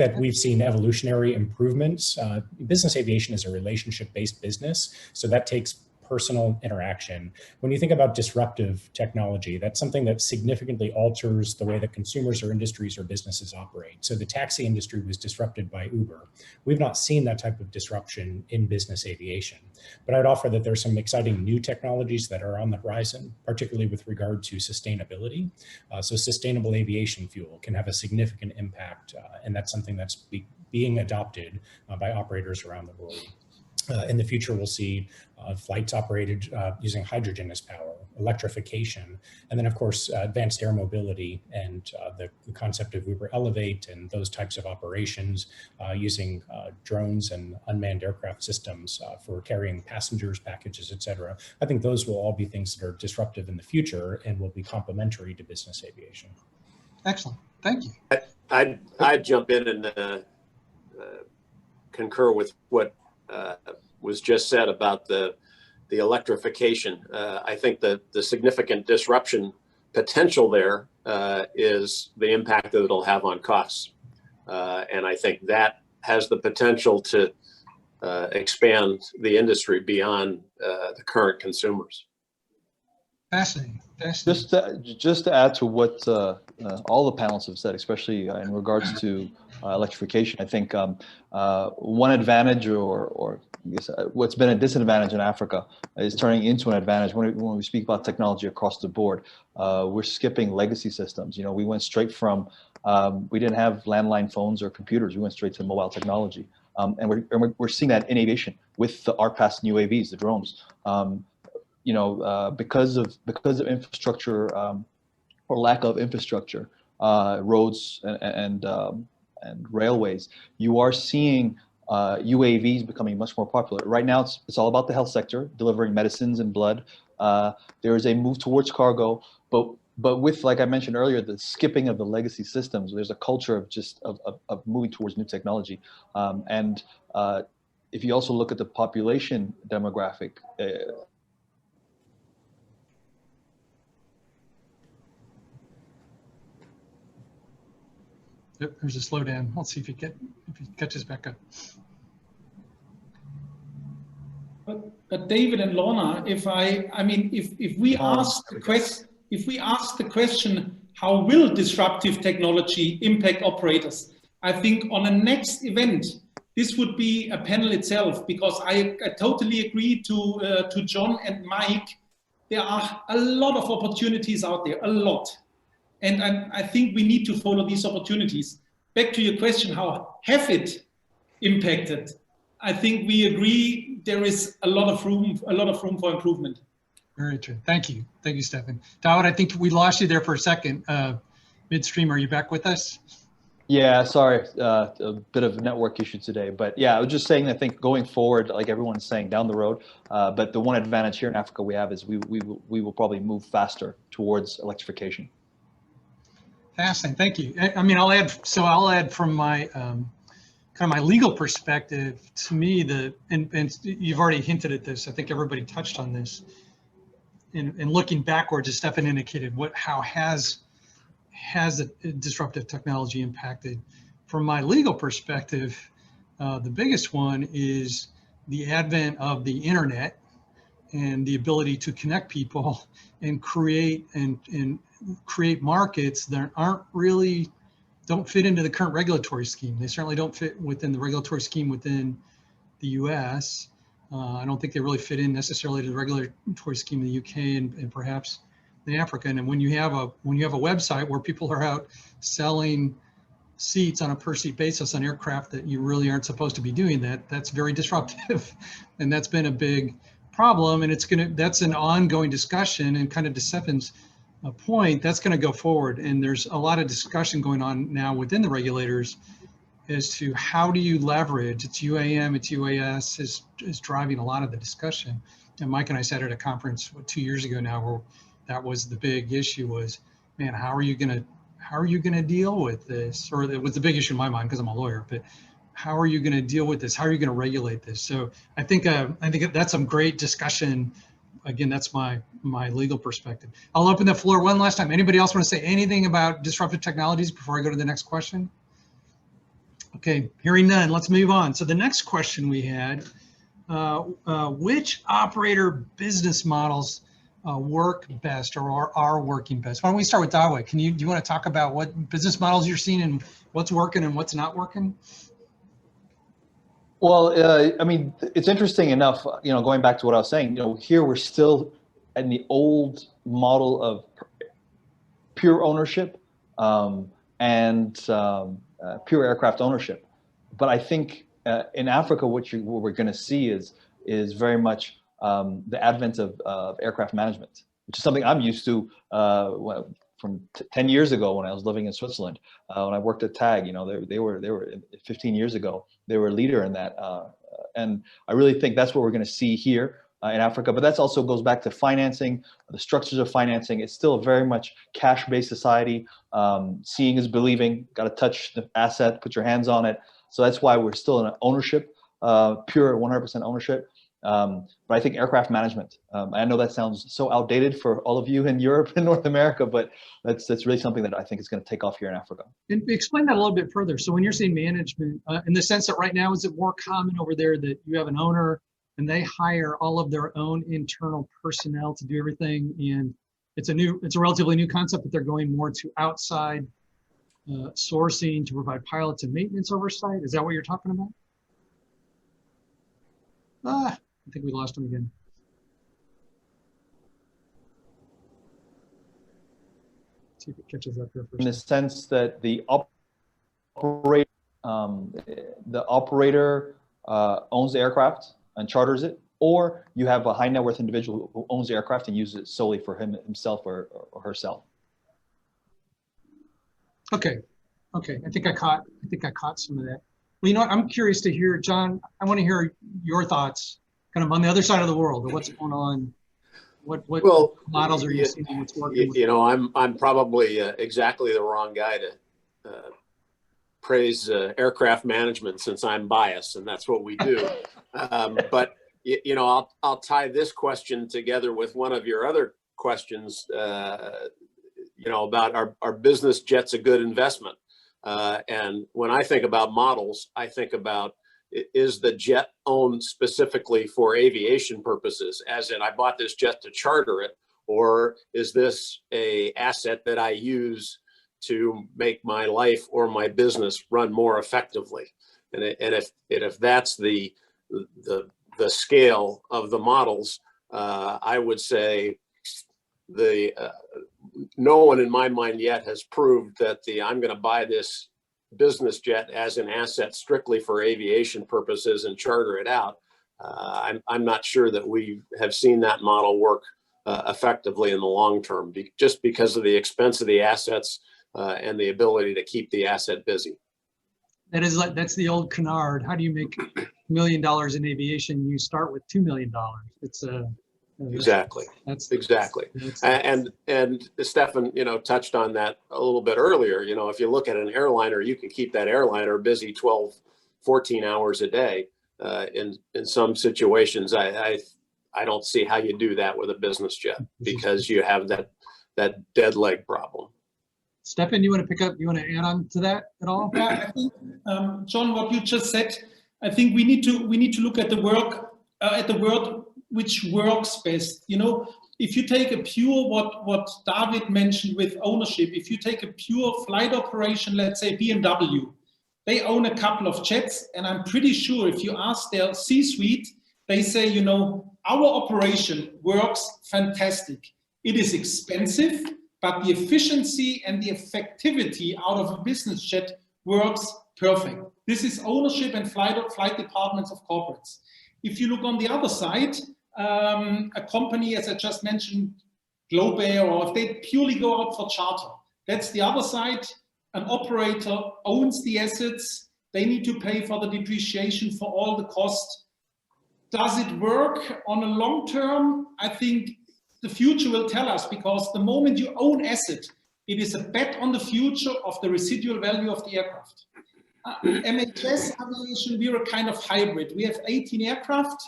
that we've seen evolutionary improvements. Business aviation is a relationship-based business, so that takes personal interaction. When you think about disruptive technology, that's something that significantly alters the way that consumers or industries or businesses operate. So the taxi industry was disrupted by Uber. We've not seen that type of disruption in business aviation. But I'd offer that there's some exciting new technologies that are on the horizon, particularly with regard to sustainability. So sustainable aviation fuel can have a significant impact, and that's something that's being adopted by operators around the world. In the future, we'll see flights operated using hydrogen as power, electrification, and then, of course, advanced air mobility and the concept of Uber Elevate and those types of operations using drones and unmanned aircraft systems for carrying passengers, packages, et cetera. I think those will all be things that are disruptive in the future and will be complementary to business aviation. Excellent. Thank you. I'd jump in and concur with what was just said about the electrification. I think that the significant disruption potential there is the impact that it'll have on costs. And I think that has the potential to expand the industry beyond the current consumers. Fascinating. Just to add to what all the panelists have said, especially in regards to electrification, I think one advantage, or I guess what's been a disadvantage in Africa, is turning into an advantage when we speak about technology across the board. We're skipping legacy systems. You know, we went straight from we didn't have landline phones or computers. We went straight to mobile technology, and we're seeing that in aviation with the RPAS and UAVs, the drones. You know, because of infrastructure or lack of infrastructure, roads and railways, you are seeing UAVs becoming much more popular. Right now, it's all about the health sector, delivering medicines and blood. There is a move towards cargo, but with, like I mentioned earlier, the skipping of the legacy systems, there's a culture of moving towards new technology. And if you also look at the population demographic, Yep, there's a slowdown. Let's see if he catches back up. But David and Lorna, if we ask the question, how will disruptive technology impact operators? I think on a next event, this would be a panel itself, because I totally agree to John and Mike. There are a lot of opportunities out there, a lot. And I think we need to follow these opportunities. Back to your question, how have it impacted? I think we agree there is a lot of room for improvement. Very true. Thank you, Stefan. Dawood, I think we lost you there for a second. Midstream, are you back with us? Yeah, sorry, a bit of a network issue today. But yeah, I was just saying, I think going forward, like everyone's saying, down the road, but the one advantage here in Africa we have is we will probably move faster towards electrification. Fascinating, thank you. I mean, I'll add from my kind of my legal perspective. To me, and you've already hinted at this. I think everybody touched on this. And looking backwards, as Stefan indicated, how has the disruptive technology impacted? From my legal perspective, the biggest one is the advent of the internet and the ability to connect people and create markets that don't fit into the current regulatory scheme. They certainly don't fit within the regulatory scheme within the US. I don't think they really fit in necessarily to the regulatory scheme in the UK and perhaps in Africa. And when you have a website where people are out selling seats on a per seat basis on aircraft that you really aren't supposed to be doing, that's very disruptive. And that's been a big problem, and that's an ongoing discussion, and kind of to Stefan's point, that's going to go forward. And there's a lot of discussion going on now within the regulators as to how do you leverage, it's UAM, it's UAS is driving a lot of the discussion. And Mike and I sat at a conference 2 years ago now where that was the big issue was, man, how are you going to deal with this? Or it was the big issue in my mind because I'm a lawyer, but how are you going to deal with this? How are you going to regulate this? So I think that's some great discussion. Again, that's my legal perspective. I'll open the floor one last time. Anybody else want to say anything about disruptive technologies before I go to the next question? Okay, hearing none, let's move on. So the next question we had, which operator business models work best or are working best? Why don't we start with Dawe? Do you want to talk about what business models you're seeing and what's working and what's not working? Well, I mean, it's interesting enough, going back to what I was saying, here we're still in the old model of pure ownership and pure aircraft ownership. But I think in Africa, what we're going to see is very much the advent of aircraft management, which is something I'm used to from 10 years ago when I was living in Switzerland. When I worked at TAG, they were 15 years ago, they were a leader in that. And I really think that's what we're going to see here in Africa. But that also goes back to financing, the structures of financing. It's still a very much cash-based society. Seeing is believing, got to touch the asset, put your hands on it. So that's why we're still in an ownership, pure 100% ownership. But I think aircraft management, I know that sounds so outdated for all of you in Europe and North America, but that's really something that I think is going to take off here in Africa. And explain that a little bit further. So when you're saying management, in the sense that right now, is it more common over there that you have an owner and they hire all of their own internal personnel to do everything, and it's a relatively new concept, but they're going more to outside sourcing to provide pilots and maintenance oversight? Is that what you're talking about? I think we lost him again. Let's see if it catches up here. In the sense that the operator owns the aircraft and charters it, or you have a high net worth individual who owns the aircraft and uses it solely for himself or herself. Okay. I think I caught some of that. Well, you know what? I'm curious to hear, John. I want to hear your thoughts, kind of on the other side of the world, of what's going on. What models are you seeing? What's working? I'm probably exactly the wrong guy to praise aircraft management, since I'm biased, and that's what we do. But I'll tie this question together with one of your other questions. About are business jets a good investment? And when I think about models, I think about, is the jet owned specifically for aviation purposes, as in I bought this jet to charter it, or is this a asset that I use to make my life or my business run more effectively? And if that's the scale of the models, I would say no one in my mind yet has proved that I'm going to buy this business jet as an asset strictly for aviation purposes and charter it out. I'm not sure that we have seen that model work effectively in the long term, just because of the expense of the assets and the ability to keep the asset busy. That's the old canard. How do you make $1 million in aviation? You start with $2 million. It's exactly. And Stefan, touched on that a little bit earlier. If you look at an airliner, you can keep that airliner busy 12, 14 hours a day. In some situations, I don't see how you do that with a business jet, because you have that dead leg problem. Stefan, you want to add on to that at all? Yeah, I think, John, what you just said, I think we need to look at the word which works best. If you take a pure, what David mentioned with ownership, if you take a pure flight operation, let's say BMW, they own a couple of jets, and I'm pretty sure if you ask their C-suite, they say, our operation works fantastic. It is expensive, but the efficiency and the effectivity out of a business jet works perfect. This is ownership and flight departments of corporates. If you look on the other side, a company, as I just mentioned, Globair, or if they purely go out for charter, that's the other side. An operator owns the assets. They need to pay for the depreciation, for all the costs. Does it work on a long term? I think the future will tell us, because the moment you own asset, it is a bet on the future of the residual value of the aircraft. MHS Aviation, we're a kind of hybrid. We have 18 aircraft,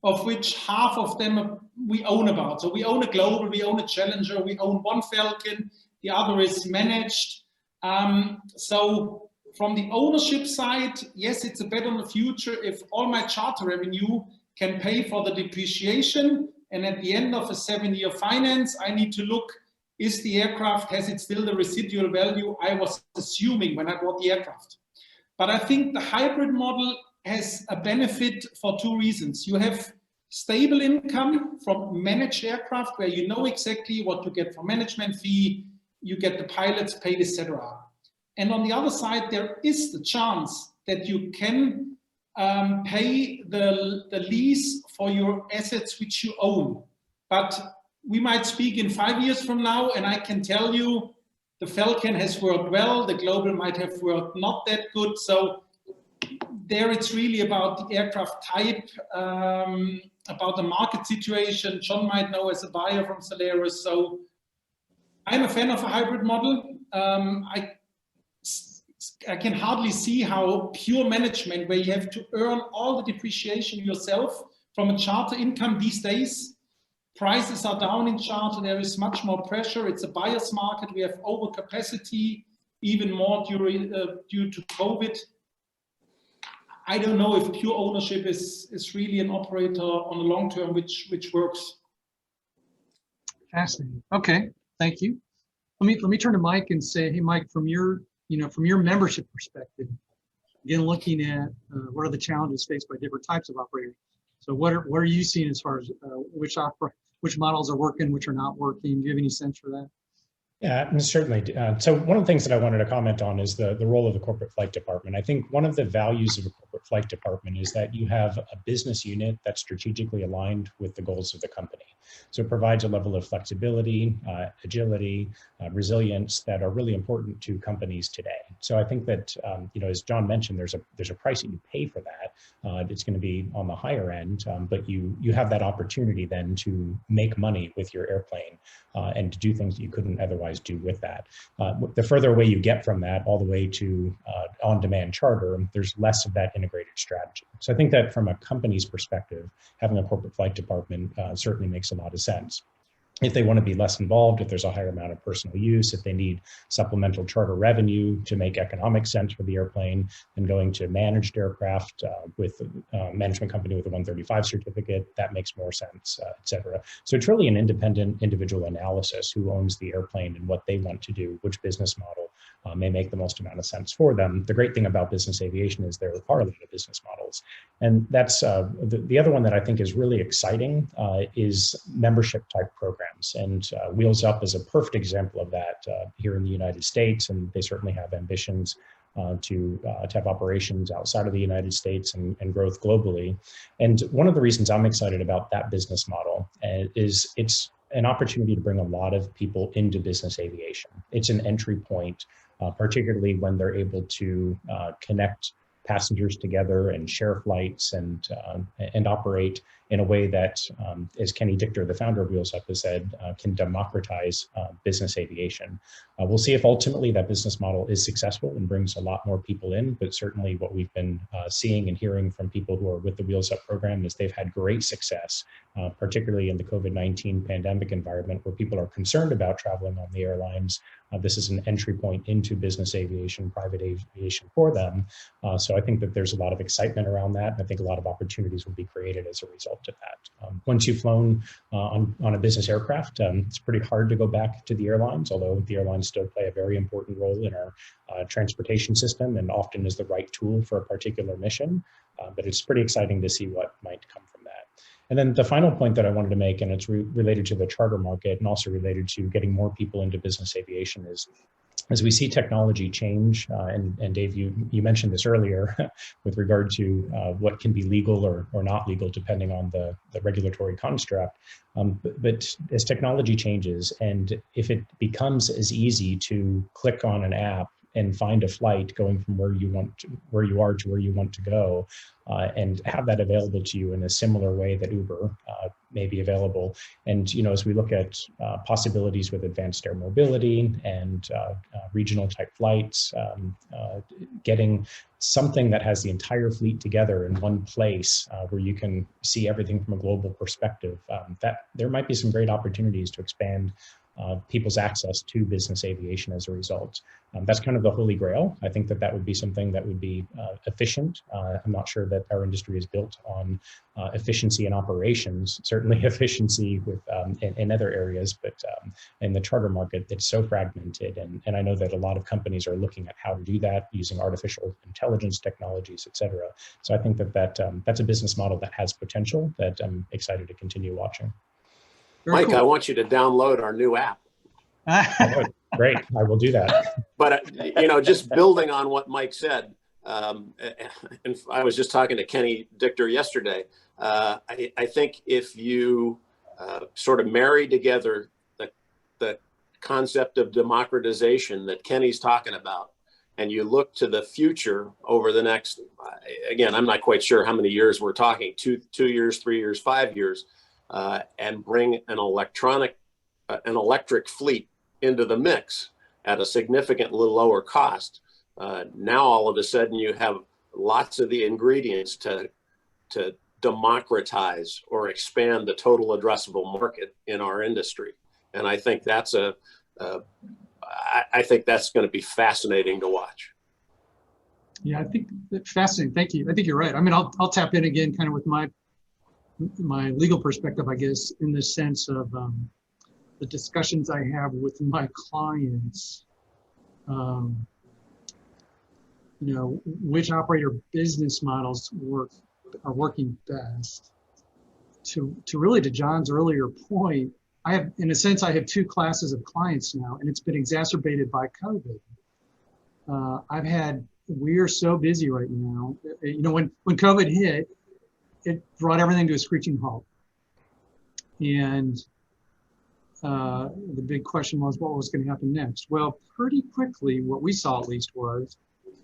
of which half of them we own about. So we own a Global, we own a Challenger, we own one Falcon, the other is managed. So from the ownership side, yes, it's a bet on the future if all my charter revenue can pay for the depreciation, and at the end of a 7-year finance, I need to look, is the aircraft, has it still the residual value I was assuming when I bought the aircraft? But I think the hybrid model has a benefit for 2 reasons. You have stable income from managed aircraft where you know exactly what you get for management fee, you get the pilots paid, etc. And on the other side, there is the chance that you can pay the lease for your assets which you own. But we might speak in 5 years from now, and I can tell you the Falcon has worked well, the Global might have worked not that good. So there it's really about the aircraft type, about the market situation. John might know as a buyer from Solaris. So I'm a fan of a hybrid model. I can hardly see how pure management, where you have to earn all the depreciation yourself from a charter income these days. Prices are down in charter, there is much more pressure. It's a buyer's market. We have overcapacity, even more due to COVID. I don't know if pure ownership is really an operator on the long term, which works. Fascinating. Okay, thank you. Let me turn to Mike and say, hey, Mike, from your membership perspective, again, looking at what are the challenges faced by different types of operators. So what are you seeing as far as which models are working, which are not working? Do you have any sense for that? Yeah, certainly. So one of the things that I wanted to comment on is the role of the corporate flight department. I think one of the values of a corporate flight department is that you have a business unit that's strategically aligned with the goals of the company. So it provides a level of flexibility, agility, resilience that are really important to companies today. So I think that, as John mentioned, there's a price that you pay for that. It's going to be on the higher end, but you have that opportunity then to make money with your airplane and to do things that you couldn't otherwise do with that. The further away you get from that, all the way to on-demand charter, there's less of that integrated strategy. So I think that from a company's perspective, having a corporate flight department certainly makes a lot of sense. If they want to be less involved, if there's a higher amount of personal use, if they need supplemental charter revenue to make economic sense for the airplane, then going to managed aircraft with a management company with a 135 certificate, that makes more sense, et cetera. So it's really an independent individual analysis who owns the airplane and what they want to do, which business model may make the most amount of sense for them. The great thing about business aviation is there are a lot of business models. And that's the other one that I think is really exciting is membership type programs. And Wheels Up is a perfect example of that here in the United States. And they certainly have ambitions to have operations outside of the United States and growth globally. And one of the reasons I'm excited about that business model is it's an opportunity to bring a lot of people into business aviation. It's an entry point, particularly when they're able to connect passengers together and share flights and operate in a way that, as Kenny Dichter, the founder of Wheels Up, has said, can democratize business aviation. We'll see if ultimately that business model is successful and brings a lot more people in, but certainly what we've been seeing and hearing from people who are with the Wheels Up program is they've had great success, particularly in the COVID-19 pandemic environment where people are concerned about traveling on the airlines. This is an entry point into business aviation, private aviation for them. So I think that there's a lot of excitement around that. And I think a lot of opportunities will be created as a result of that. Once you've flown on a business aircraft, it's pretty hard to go back to the airlines, although the airlines still play a very important role in our transportation system and often is the right tool for a particular mission. But it's pretty exciting to see what might come from that. And then the final point that I wanted to make, and it's related to the charter market and also related to getting more people into business aviation, is as we see technology change, and Dave, you mentioned this earlier with regard to what can be legal or not legal depending on the regulatory construct. But as technology changes, and if it becomes as easy to click on an app and find a flight going from where you are to where you want to go, and have that available to you in a similar way that Uber may be available. And as we look at possibilities with advanced air mobility and regional type flights, getting something that has the entire fleet together in one place where you can see everything from a global perspective, that there might be some great opportunities to expand people's access to business aviation as a result. That's kind of the holy grail. I think that that would be something that would be efficient. I'm not sure that our industry is built on efficiency in operations, certainly efficiency with in other areas, but in the charter market, it's so fragmented. And I know that a lot of companies are looking at how to do that using artificial intelligence technologies, et cetera. So I think that, that's a business model that has potential that I'm excited to continue watching. Very Mike, cool. I want you to download our new app. Great, I will do that. But, you know, just building on what Mike said, and I was just talking to Kenny Dichter yesterday. I think if you sort of marry together the concept of democratization that Kenny's talking about, and you look to the future over the next, again, I'm not quite sure how many years we're talking, 2 years, 3 years, 5 years, and bring an electric fleet into the mix at a significantly lower cost. Now all of a sudden you have lots of the ingredients to democratize or expand the total addressable market in our industry. And I think that's I think that's going to be fascinating to watch. Yeah, I think that's fascinating. Thank you. I think you're right. I mean, I'll tap in again, kind of with my legal perspective, I guess, in the sense of the discussions I have with my clients. You know, which operator business models are working best. To really, to John's earlier point, I have, in a sense, I have 2 classes of clients now, and it's been exacerbated by COVID. We are so busy right now. You know, when COVID hit, it brought everything to a screeching halt. And the big question was, what was going to happen next? Well, pretty quickly, what we saw at least was,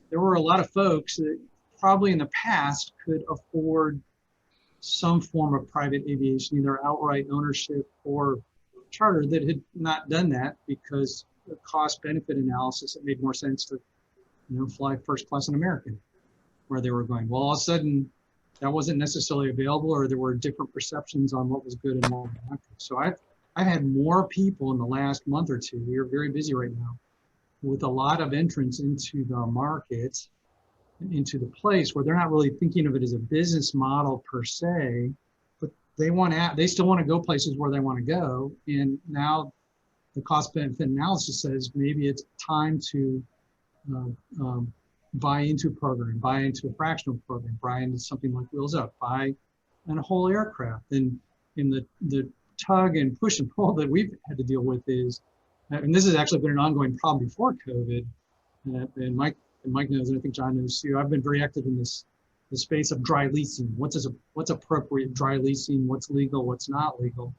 there were a lot of folks that probably in the past could afford some form of private aviation, either outright ownership or charter, that had not done that because the cost benefit analysis, it made more sense to, you know, fly first class in American, where they were going. Well, all of a sudden that wasn't necessarily available, or there were different perceptions on what was good and what was not good. So I've had more people in the last month or two. We are very busy right now with a lot of entrants into the market, into the place where they're not really thinking of it as a business model per se, but they still want to go places where they want to go. And now the cost benefit analysis says maybe it's time to buy into a program, buy into a fractional program, buy into something like Wheels Up, buy in a whole aircraft. And in the tug and push and pull that we've had to deal with is, and this has actually been an ongoing problem before COVID, and Mike knows, and I think John knows too, I've been very active in the space of dry leasing. What's appropriate dry leasing, what's legal, what's not legal.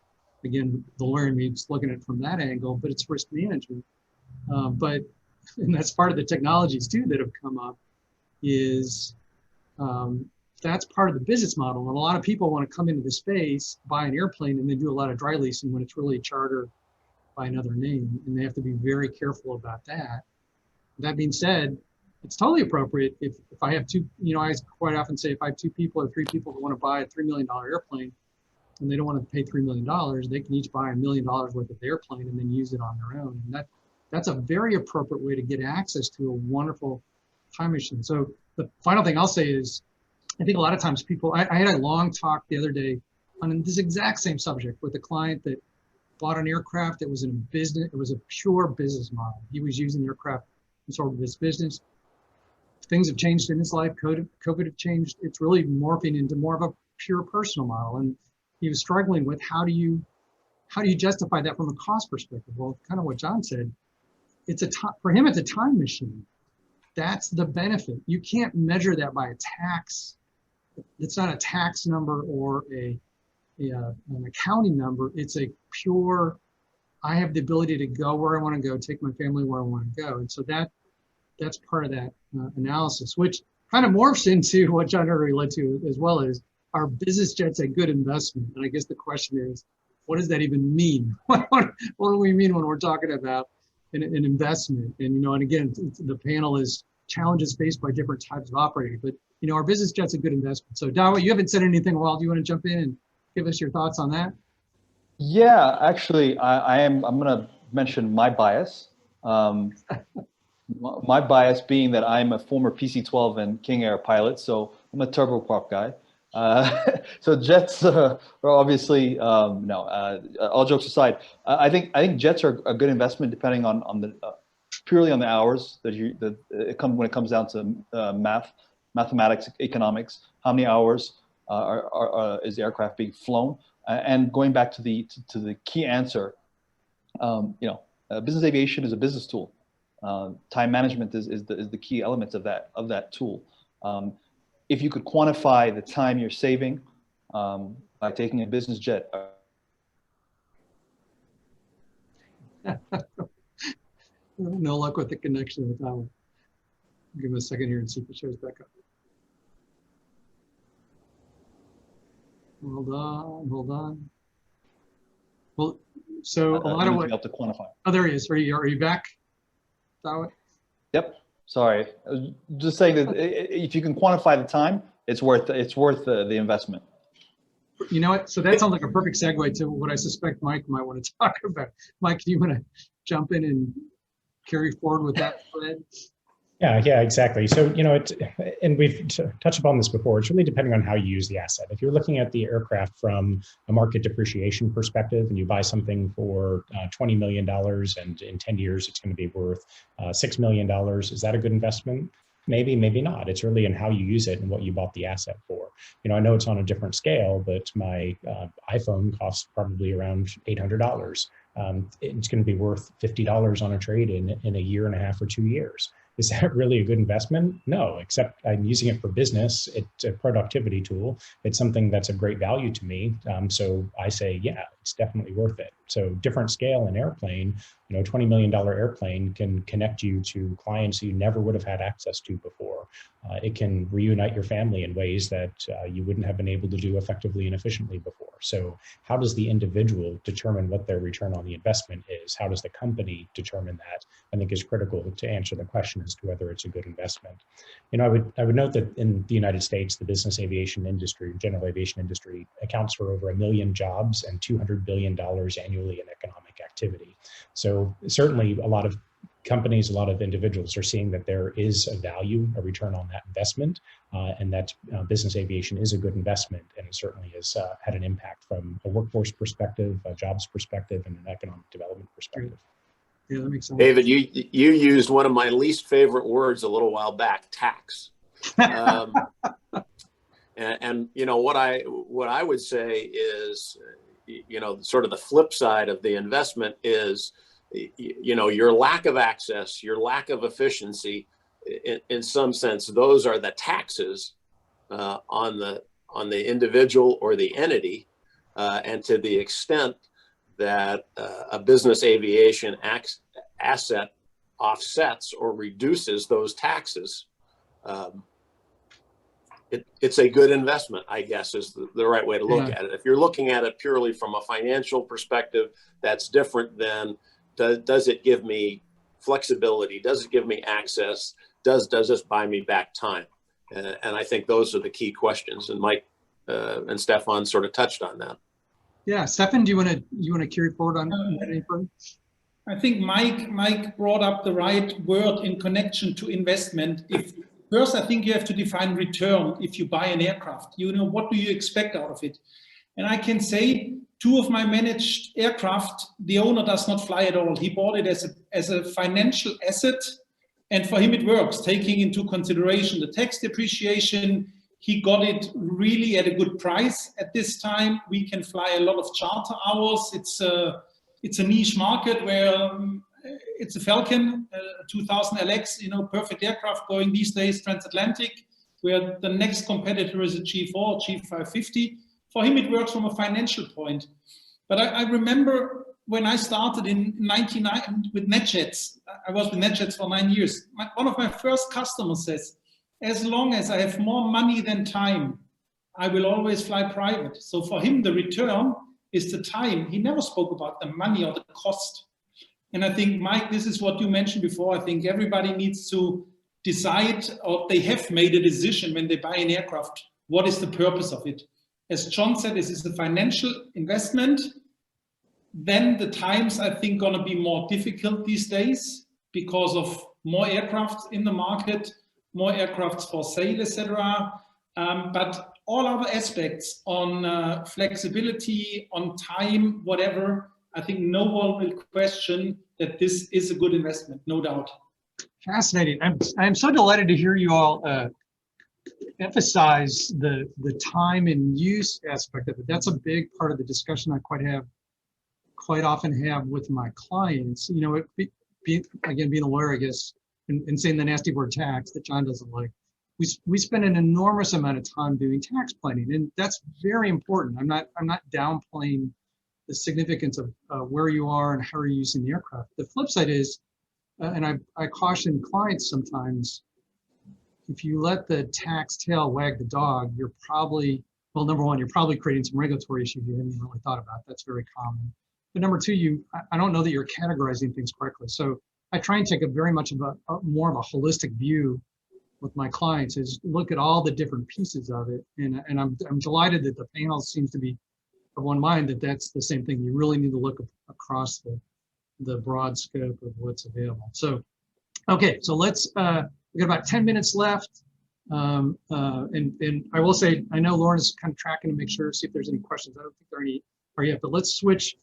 Again, the lawyer in me is looking at it from that angle, but it's risk management. And that's part of the technologies too that have come up, is that's part of the business model. And a lot of people want to come into the space, buy an airplane, and then do a lot of dry leasing when it's really charter by another name. And they have to be very careful about that. That being said, it's totally appropriate if I have 2, you know, I quite often say if I have 2 people or 3 people who want to buy a $3 million airplane and they don't want to pay $3 million, they can each buy $1 million worth of airplane and then use it on their own. And that's a very appropriate way to get access to a wonderful time machine. So the final thing I'll say is, I think a lot of times people, I had a long talk the other day on this exact same subject with a client that bought an aircraft that was in a business, it was a pure business model. He was using the aircraft in sort of his business. Things have changed in his life. COVID have changed. It's really morphing into more of a pure personal model. And he was struggling with how do you justify that from a cost perspective? Well, kind of what John said, for him, it's a time machine. That's the benefit. You can't measure that by a tax. It's not a tax number or an accounting number. It's a pure, I have the ability to go where I want to go, take my family where I want to go. And so that's part of that analysis, which kind of morphs into what John already led to as well, as are business jets a good investment? And I guess the question is, what does that even mean? What do we mean when we're talking about an investment? And, you know, and again, the panel is challenges faced by different types of operators, but, you know, our business jet's a good investment. So Dawa, you haven't said anything. Well, do you want to jump in and give us your thoughts on that? Yeah, actually, I'm going to mention my bias. My bias being that I'm a former PC-12 and King Air pilot, so I'm a turboprop guy. So jets are obviously no. All jokes aside, I think jets are a good investment depending on the purely on the hours that when it comes down to mathematics, economics. How many hours is the aircraft being flown? And going back to the key answer, business aviation is a business tool. Time management is the key elements of that tool. If you could quantify the time you're saving by taking a business jet. No luck with the connection with that one. Give him a second here and see if it shows back up. Hold on. Well, so a lot of what. Help to quantify. Oh, there he is. Are you back? Yep. Sorry. I was just saying that if you can quantify the time, it's worth the investment. You know what? So that sounds like a perfect segue to what I suspect Mike might want to talk about. Mike, do you want to jump in and carry forward with that thread? Yeah, exactly. So, and we've touched upon this before, it's really depending on how you use the asset. If you're looking at the aircraft from a market depreciation perspective and you buy something for $20 million and in 10 years it's going to be worth $6 million, is that a good investment? Maybe, maybe not. It's really in how you use it and what you bought the asset for. I know it's on a different scale, but my iPhone costs probably around $800. It's going to be worth $50 on a trade in a year and a half or 2 years. Is that really a good investment? No, except I'm using it for business. It's a productivity tool. It's something that's of great value to me. So I say, yeah, it's definitely worth it. So different scale in airplane, $20 million airplane can connect you to clients you never would have had access to before. It can reunite your family in ways that you wouldn't have been able to do effectively and efficiently before. So how does the individual determine what their return on the investment is? How does the company determine that? I think is critical to answer the question as to whether it's a good investment. I would note that in the United States, the business aviation industry, general aviation industry, accounts for over 1 million jobs and $200 billion annually in economic activity. So certainly a lot of companies, a lot of individuals are seeing that there is a value, a return on that investment, and that business aviation is a good investment, and it certainly has had an impact from a workforce perspective, a jobs perspective, and an economic development perspective. Yeah, that makes sense. David, you used one of my least favorite words a little while back, tax. And what I would say is, sort of the flip side of the investment is, your lack of access, your lack of efficiency, in some sense, those are the taxes on the individual or the entity, and to the extent that a business aviation asset offsets or reduces those taxes, it's a good investment, I guess, is the right way to look at it. If you're looking at it purely from a financial perspective, that's different than does it give me flexibility? Does it give me access? Does this buy me back time? And I think those are the key questions. And Mike and Stefan sort of touched on that. Yeah, Stefan, do you want to carry forward on anything? I think Mike brought up the right word in connection to investment. First, I think you have to define return if you buy an aircraft. What do you expect out of it? And I can say 2 of my managed aircraft, the owner does not fly at all. He bought it as a financial asset, and for him it works, taking into consideration the tax depreciation. He got it really at a good price. At this time, we can fly a lot of charter hours. It's a niche market where it's a Falcon 2000 LX, perfect aircraft going these days transatlantic, where the next competitor is a G4, G550. For him, it works from a financial point. But I remember when I started in 99 with NetJets, I was with NetJets for 9 years. One of my first customers says, as long as I have more money than time, I will always fly private. So for him, the return is the time. He never spoke about the money or the cost. And I think, Mike, this is what you mentioned before. I think everybody needs to decide, or they have made a decision when they buy an aircraft, what is the purpose of it? As John said, this is a financial investment. then the times, I think, going to be more difficult these days because of more aircraft in the market, more aircrafts for sale, etc. But all other aspects on flexibility, on time, whatever, I think no one will question that this is a good investment, no doubt. Fascinating. I'm so delighted to hear you all emphasize the time and use aspect of it. That's a big part of the discussion I quite often have with my clients. You know, again, being a lawyer, I guess, and saying the nasty word tax that John doesn't like, we spend an enormous amount of time doing tax planning, and that's very important. I'm not downplaying the significance of where you are and how you're using the aircraft. The flip side is, and I caution clients sometimes, if you let the tax tail wag the dog, you're probably, well, number one, you're probably creating some regulatory issues you haven't really thought about. That's very common. But number two, I don't know that you're categorizing things correctly. So I try and take a very much of more of a holistic view with my clients, is look at all the different pieces of it. And I'm delighted that the panel seems to be of one mind that that's the same thing. You really need to look across the broad scope of what's available. So, okay, so let's, we got about 10 minutes left. And I will say, I know Lauren is kind of tracking to make sure, see if there's any questions. I don't think there are yet, but let's switch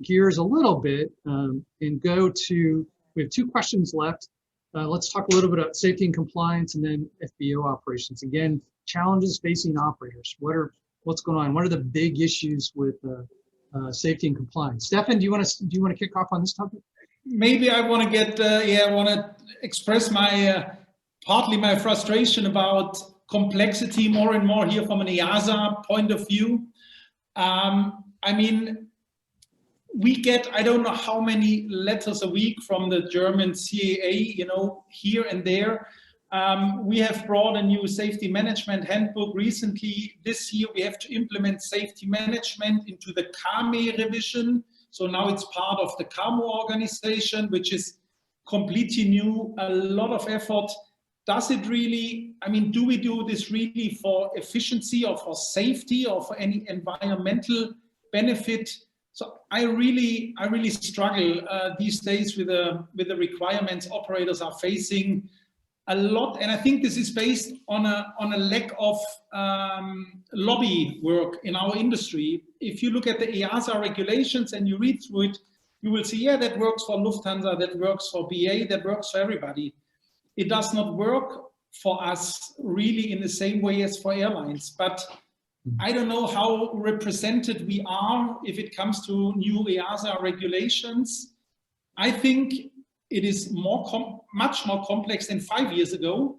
gears a little bit and go to, we have 2 questions left. Let's talk a little bit about safety and compliance and then FBO operations. Again, challenges facing operators. What's going on? What are the big issues with safety and compliance? Stefan, do you want to kick off on this topic? Maybe I want to get, I want to express my, partly my frustration about complexity more and more here from an EASA point of view. I mean, we get, I don't know how many letters a week from the German CAA, you know, here and there. We have brought a new safety management handbook recently. This year, we have to implement safety management into the CAME revision. So now it's part of the CAMO organization, which is completely new, a lot of effort. Does it really, I mean, do we do this really for efficiency or for safety or for any environmental benefit? So I really struggle these days with the requirements operators are facing a lot. And I think this is based on a lack of lobby work in our industry. If you look at the EASA regulations and you read through it, you will see, yeah, that works for Lufthansa, that works for BA, that works for everybody. It does not work for us really in the same way as for airlines. But I don't know how represented we are if it comes to new EASA regulations. I think it is much more complex than 5 years ago.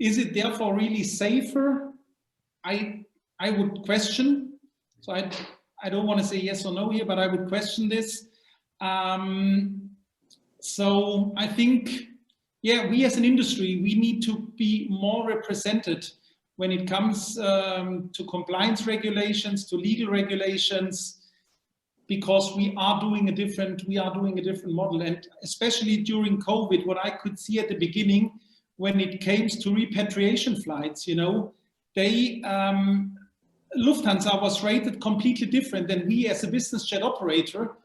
Is it therefore really safer? I would question. So I don't want to say yes or no here, but I would question this. So I think, yeah, we as an industry, we need to be more represented when it comes to compliance regulations, to legal regulations, because we are doing a different model. And especially during COVID, what I could see at the beginning, when it came to repatriation flights, you know, Lufthansa was rated completely different than we as a business jet operator,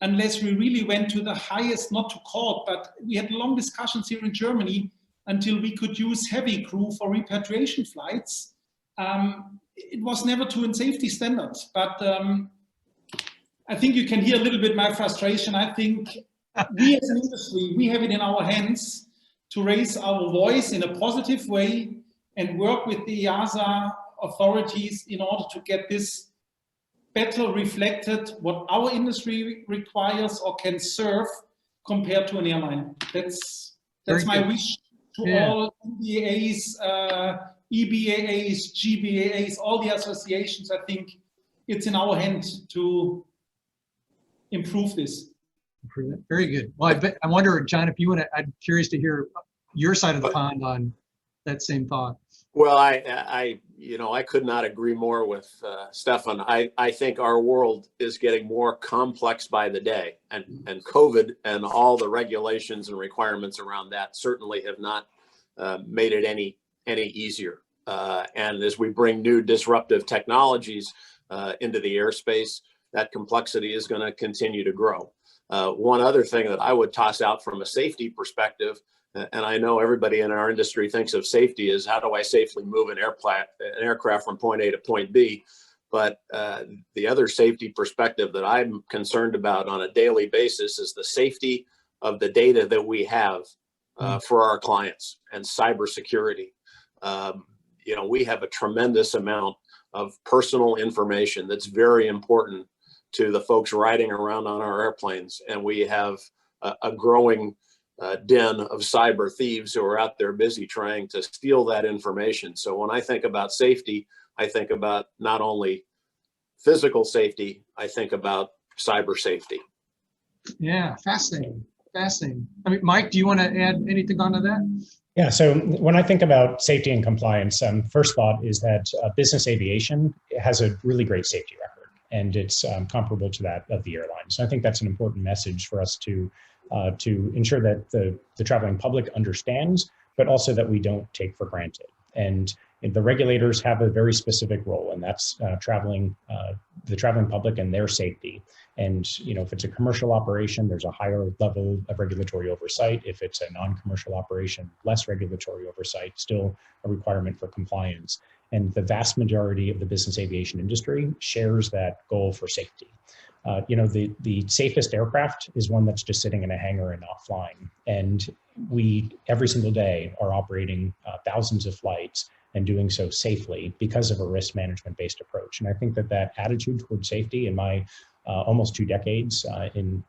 unless we really went to the highest, not to court, but we had long discussions here in Germany until we could use heavy crew for repatriation flights. It was never to in safety standards, but I think you can hear a little bit my frustration. I think we as an industry, we have it in our hands to raise our voice in a positive way and work with the EASA authorities in order to get this better reflected, what our industry requires or can serve compared to an airline. That's my wish to all EBAs, EBAs, GBAs, all the associations. I think it's in our hands to improve this. Very good. Well, I wonder, John, if you want to, I'm curious to hear your side of the pond on that same thought. Well, I could not agree more with Stefan. I think our world is getting more complex by the day, and COVID and all the regulations and requirements around that certainly have not made it any easier. And as we bring new disruptive technologies into the airspace, that complexity is going to continue to grow. One other thing that I would toss out from a safety perspective, and I know everybody in our industry thinks of safety as how do I safely move an aircraft from point A to point B. But the other safety perspective that I'm concerned about on a daily basis is the safety of the data that we have for our clients and cybersecurity. You know, we have a tremendous amount of personal information that's very important to the folks riding around on our airplanes. And we have a growing den of cyber thieves who are out there busy trying to steal that information. So when I think about safety, I think about not only physical safety, I think about cyber safety. Yeah, fascinating, fascinating. I mean, Mike, do you want to add anything onto that? Yeah, so when I think about safety and compliance, first thought is that business aviation has a really great safety record, and it's comparable to that of the airlines. So I think that's an important message for us to ensure that the traveling public understands, but also that we don't take for granted. And the regulators have a very specific role, and that's the traveling public and their safety. And you know, if it's a commercial operation, there's a higher level of regulatory oversight. If it's a non-commercial operation, less regulatory oversight, still a requirement for compliance. And the vast majority of the business aviation industry shares that goal for safety. You know, the safest aircraft is one that's just sitting in a hangar and not flying. And we, every single day, are operating thousands of flights and doing so safely because of a risk management based approach. And I think that attitude toward safety in my almost 2 decades in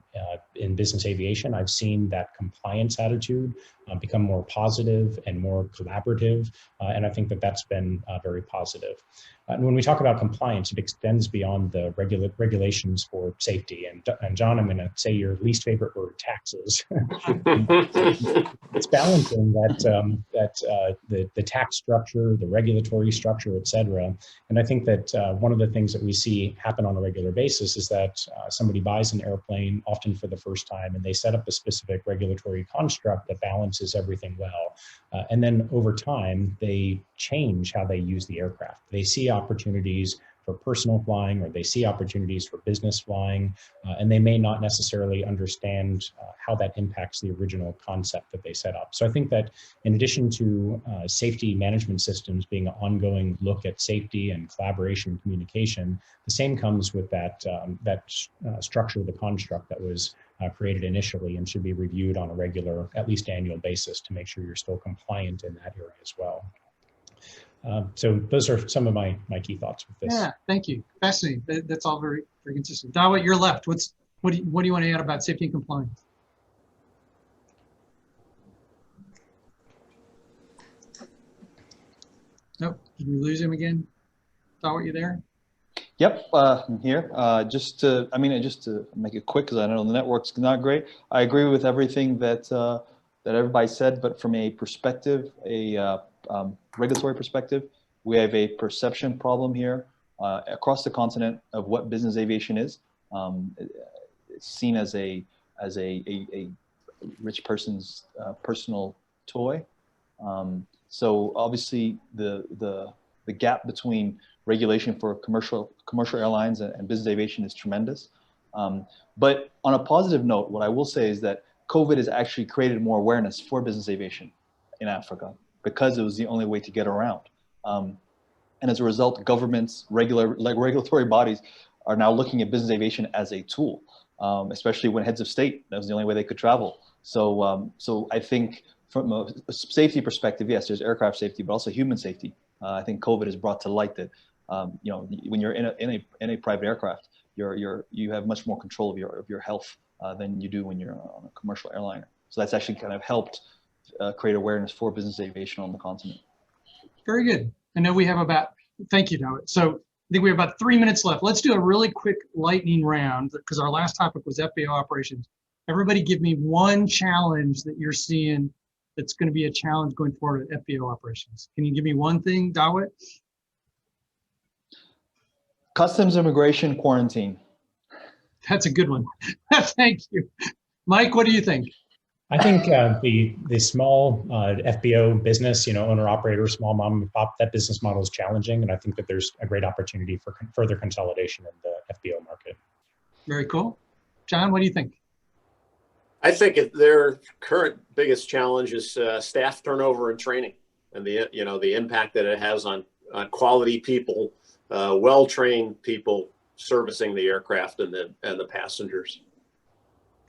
business aviation, I've seen that compliance attitude become more positive and more collaborative. And I think that that's been very positive. And when we talk about compliance, it extends beyond the regulations for safety. And John, I'm going to say your least favorite word, taxes. It's balancing the tax structure, the regulatory structure, et cetera. And I think that one of the things that we see happen on a regular basis is that somebody buys an airplane, often for the first time, and they set up a specific regulatory construct that balances everything well. And then over time, they change how they use the aircraft. They see opportunities for personal flying, or they see opportunities for business flying, and they may not necessarily understand how that impacts the original concept that they set up. So I think that in addition to safety management systems being an ongoing look at safety and collaboration and communication, the same comes with that structure, the construct that was created initially, and should be reviewed on a regular, at least annual basis to make sure you're still compliant in that area as well. So those are some of my key thoughts with this. Yeah, thank you. Fascinating. That's all very, very consistent. Dawit, you're left. What do you want to add about safety and compliance? Nope. Did we lose him again? Dawit, you there? Yep, I'm here. Just to make it quick, because I know the network's not great. I agree with everything that that everybody said, but from a perspective, regulatory perspective, we have a perception problem here across the continent of what business aviation is. It's seen as a rich person's personal toy. So obviously the gap between regulation for commercial airlines and business aviation is tremendous. But on a positive note, what I will say is that COVID has actually created more awareness for business aviation in Africa, because it was the only way to get around. And as a result, governments, regulatory bodies are now looking at business aviation as a tool, especially when heads of state, that was the only way they could travel. So, so I think from a safety perspective, yes, there's aircraft safety, but also human safety. I think COVID has brought to light that, you know, when you're in a private aircraft, you have much more control of your health than you do when you're on a commercial airliner. So that's actually kind of helped create awareness for business aviation on the continent. Very good. I know we have thank you, Dawit. So I think we have about 3 minutes left. Let's do a really quick lightning round, because our last topic was FBO operations. Everybody give me one challenge that you're seeing that's going to be a challenge going forward at FBO operations. Can you give me one thing, Dawit? Customs immigration quarantine. That's a good one. Thank you. Mike, what do you think? I think the small FBO business, owner operator, small mom and pop, that business model is challenging, and I think that there's a great opportunity for further consolidation in the FBO market. Very cool. John, what do you think? I think their current biggest challenge is staff turnover and training, and the impact that it has on quality people, well-trained people servicing the aircraft and the passengers.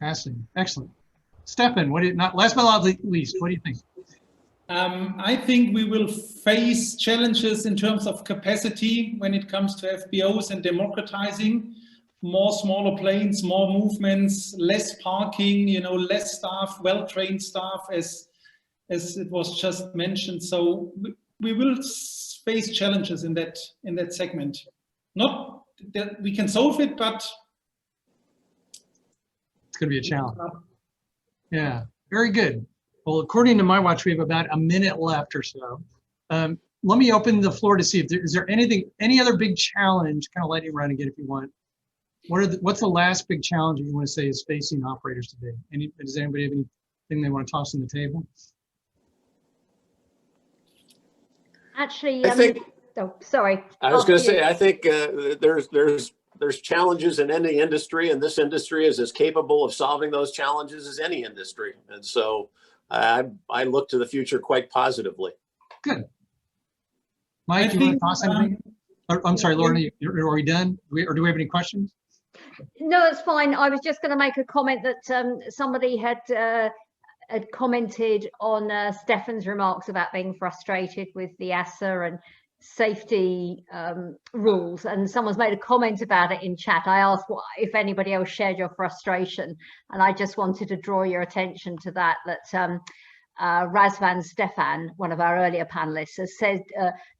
Fascinating. Excellent. Stefan, last but not least, what do you think? I think we will face challenges in terms of capacity when it comes to FBOs and democratizing. More smaller planes, more movements, less parking, less staff, well-trained staff, as it was just mentioned. So we will face challenges in that segment. Not that we can solve it, but it's going to be a challenge. Yeah, very good. Well, according to my watch, we have about a minute left or so. Let me open the floor to see if is there any other big challenge, kind of lightning round again if you want. What's the last big challenge you want to say is facing operators today? Does anybody have anything they want to toss on the table? Actually, I think. Oh, sorry. I was going to say, I think there's challenges in any industry, and this industry is as capable of solving those challenges as any industry. And so I look to the future quite positively. Good. Mike, you want to toss anything? I'm sorry, Lauren, are we done? Or do we have any questions? No, it's fine. I was just going to make a comment that somebody had commented on Stefan's remarks about being frustrated with the ASA and safety rules, and someone's made a comment about it in chat. I asked if anybody else shared your frustration, and I just wanted to draw your attention to that Razvan Stefan, one of our earlier panelists, has said,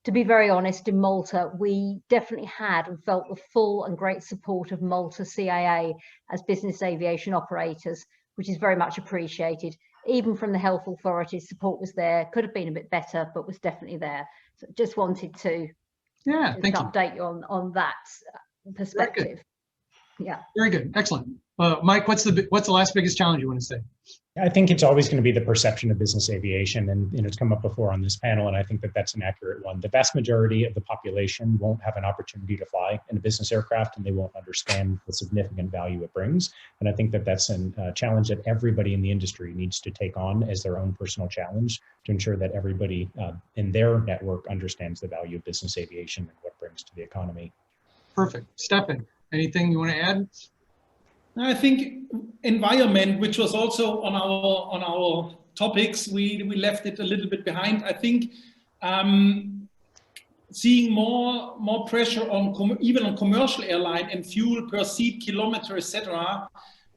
to be very honest, in Malta, we definitely had and felt the full and great support of Malta CAA as business aviation operators, which is very much appreciated. Even from the health authorities, support was there. Could have been a bit better, but was definitely there. So just wanted to update you on that perspective. Yeah. Very good. Excellent. Mike, what's the last biggest challenge you want to say? I think it's always going to be the perception of business aviation, and it's come up before on this panel, and I think that that's an accurate one. The vast majority of the population won't have an opportunity to fly in a business aircraft, and they won't understand the significant value it brings. And I think that that's a challenge that everybody in the industry needs to take on as their own personal challenge to ensure that everybody in their network understands the value of business aviation and what it brings to the economy. Perfect. Stefan, anything you want to add? I think environment, which was also on our topics, we left it a little bit behind. I think seeing more pressure on even on commercial airline and fuel per seat kilometer, etc.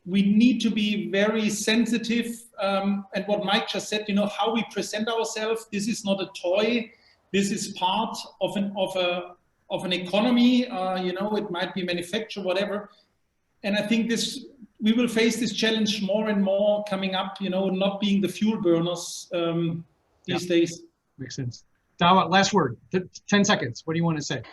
We need to be very sensitive. And what Mike just said, how we present ourselves. This is not a toy. This is part of an economy. It might be manufactured, whatever. And I think we will face this challenge more and more coming up, not being the fuel burners these days. Makes sense. Dawa, last word, 10 seconds. What do you want to say?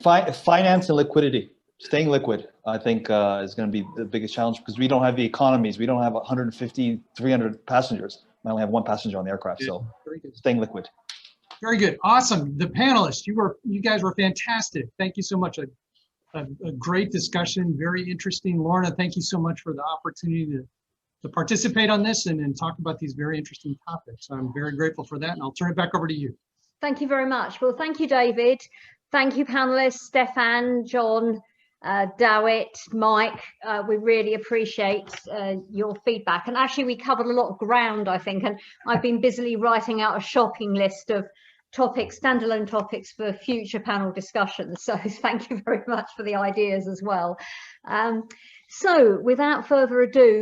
Finance and liquidity, staying liquid, I think is going to be the biggest challenge, because we don't have the economies. We don't have 150, 300 passengers. We only have one passenger on the aircraft, so staying liquid. Very good. Awesome. The panelists, you guys were fantastic. Thank you so much. A great discussion, very interesting. Lorna, thank you so much for the opportunity to participate on this and talk about these very interesting topics. I'm very grateful for that, and I'll turn it back over to you. Thank you very much. Well, thank you, David. Thank you, panelists, Stefan, John, Dawit, Mike. We really appreciate your feedback. And actually, we covered a lot of ground, I think, and I've been busily writing out a shopping list of standalone topics for future panel discussions. So thank you very much for the ideas as well. So without further ado,